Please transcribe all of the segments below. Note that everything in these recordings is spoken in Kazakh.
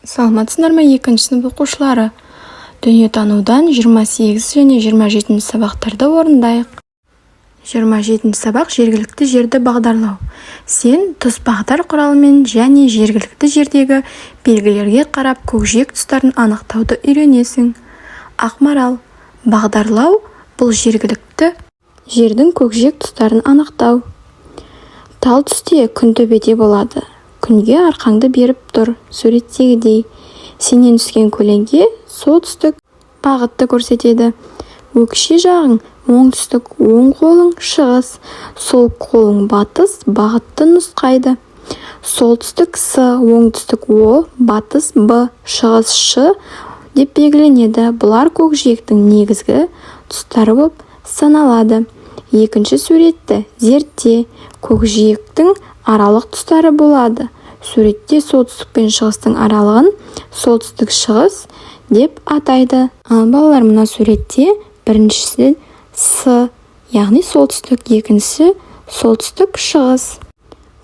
Саламатсыздар ма екінші сынып оқушылары? Дүниетанудан 28 және 27 сабақтарды орындайық. 27 сабақ жергілікті жерді бағдарлау. Сен тұспағдар құралымен және жергілікті жердегі белгілерге қарап көкжиек тұстарын анықтауды үйренесің. Ақмарал: бағдарлау бұл жергілікті жердің көкжиек тұстарын анықтау. Тал түсте күн төбеде болады. Күнге арқаңды беріп тұр, суреттегідей. Сенен түскен көлеңке солтүстік бағытты көрсетеді. Өкше жағың оңтүстік, оң қолың шығыс, сол қолың батыс бағытты нұсқайды. Солтүстік С, оңтүстік О, батыс Б, шығыс Ш деп белгіленеді. Бұлар көкжиектің негізгі тұстары болып саналады. Екінші суретті зертте. Көкжиектің аралық тұстары болады. Суретте солтүстік пен шығыстың аралығын солтүстік шығыс деп атайды. Ал балалар, мына суретте біріншісі С, яғни солтүстік, екіншісі солтүстік шығыс.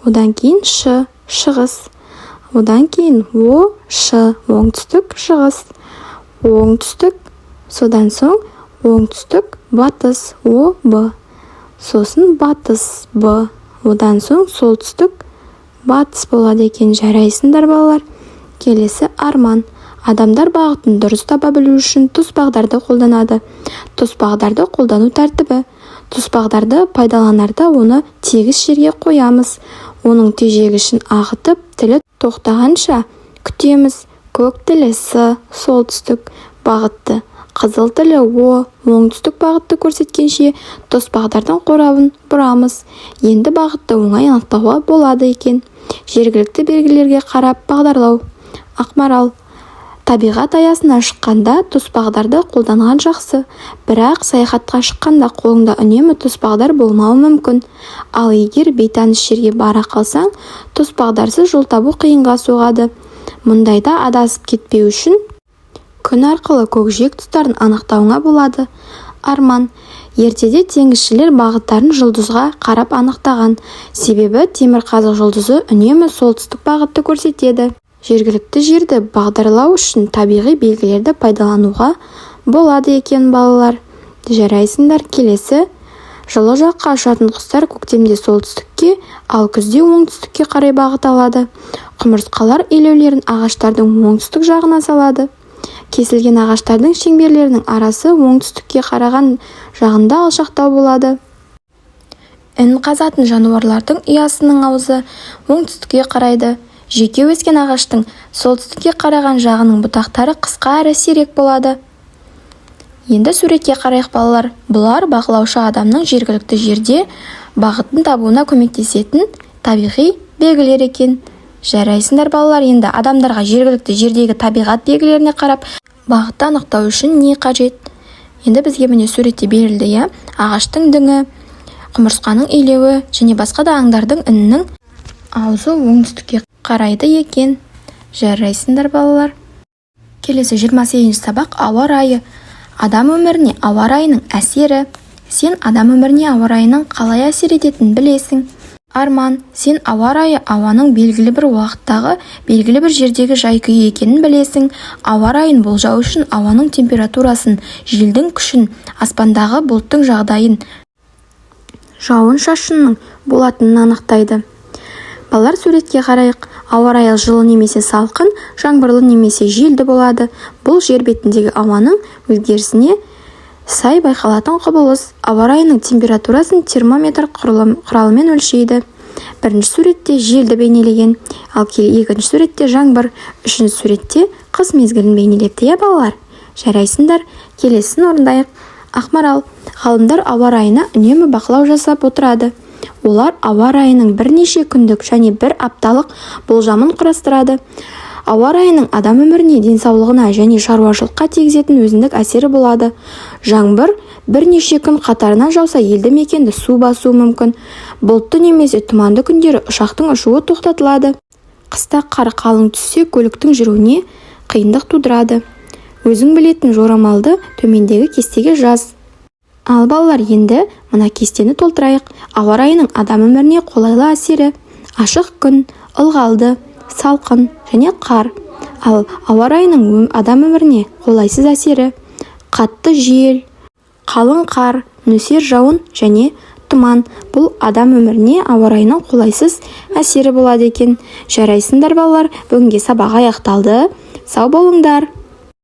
Одан кейін Ш, шығыс. Одан кейін О, Ш, оңтүстік шығыс. Оңтүстік, содан соң оңтүстік батыс О, Б. Сосын батыс Б. Одан соң солтүстік батыс болады екен. Жарайсыңдар балалар. Келесі Арман: адамдар бағытын дұрыс таба білу үшін тұспағдарды қолданады. Тұспағдарды қолдану тәртібі: тұспағдарды пайдаланарда оны тегіс жерге қоямыз. Оның тежегішін ағытып, тілі тоқтағанша күтеміз. Көк тілі С, солтүстік бағытты, қызыл тілі О, оңтүстік бағытты көрсеткенше тұспағдардың қорабын бұрамыз. Енді бағытты оңай анықтауға болады екен. Жергілікті белгілерге қарап бағдарлау. Ақмарал: табиғат аясына шыққанда тұспағдарды қолданған жақсы, бірақ саяхатқа шыққанда қолыңда үнемі тұспағдар болмауы мүмкін. Ал егер бейтаныс жерге бара қалсаң, тұспағдарсыз жол табу қиынға соғады. Мұндайда адасып кетпеу үшін күн арқылы көкжиек тұстарын анықтауыңа болады. Арман: ертеде теңізшілер бағыттарын жұлдызға қарап анықтаған, себебі темірқазық жұлдызы үнемі солтүстік бағытты көрсетеді. Жергілікті жерді бағдарлау үшін табиғи белгілерді пайдалануға болады екен балалар. Жарайсыңдар. Келесі жылы жаққа ұшатын құстар көктемде солтүстікке, ал күзде оңтүстікке қарай бағыт алады. Құмырсқалар илеулерін ағаштардың оңтүстік жағына салады. Кесілген ағаштардың шеңберлерінің арасы оңтүстікке қараған жағында алшақтау болады. Ін қазатын жануарлардың ұясының аузы оңтүстікке қарайды. Жеке өскен ағаштың солтүстікке қараған жағының бұтақтары қысқа әрі сирек болады. Енді суретке қарайық балалар. Бұлар бақылаушы адамның жергілікті жерде бағытын табуына көмектесетін табиғи белгілер екен. Жарайсыңдар балалар. Енді адамдарға жергілікті жердегі табиғат белгілеріне қарап бағытты анықтау үшін не қажет? Енді бізге міне суретте берілді, ағаштың діңі, құмырсқаның илеуі және басқа да аңдардың інінің аузы оңтүстікке қарайды екен. Жарайсыңдар балалар. Келесі 28 сабақ ауа райы. Адам өміріне ауа райының әсері. Сен адам өміріне ауа райының қалай әсер ететінін білесің. Арман: сен ауа райы ауаның белгілі бір уақыттағы белгілі бір жердегі жай-күйі екенін білесің. Ауа райын болжау үшін ауаның температурасын, желдің күшін, аспандағы бұлттың жағдайын, жауын-шашынның болатынын анықтайды. Балалар, суретке қарайық. Ауа райы жылы немесе салқын, жаңбырлы немесе желді болады. Бұл жер бетіндегі ауаның өзгерісіне сай байқалатын құбылыс. Ауа райының температурасын термометр құралымен өлшейді. Бірінші суретте желді бейнелеген, ал екінші суретте жаңбыр, үшінші суретте қыс мезгілін бейнелепті, балалар. Жарайсыңдар. Келесін орындайық. Ақмарал: ғалымдар ауа райына үнемі бақылау жасап отырады. Олар ауа райының бірнеше күндік және бір апталық болжамын құрастырады. Ауа райының адам өміріне, денсаулығына және шаруашылыққа тигізетін өзіндік әсері болады. Жаңбыр бірнеше күн қатарынан жауса, елді мекенді су басуы мүмкін. Бұлтты немесе тұманды күндері ұшақтың ұшуы тоқтатылады. Қыста қар қалың түссе, көліктің жүруіне қиындық тудырады. Өзің білетін жорамалды төмендегі кестеге жаз. Ал балалар, енді мына кестені толтырайық. Ауа райының адам өміріне қолайлы әсері: ашық күн, ылғалды, салқын және қар. Ал ауа райының адам өміріне қолайсыз әсері: қатты жел, қалың қар, нөсер жауын және тұман. Бұл адам өміріне ауа райының қолайсыз әсері болады екен. Жарайсыңдар балалар, бүгінге сабақ аяқталды. Сау болыңдар.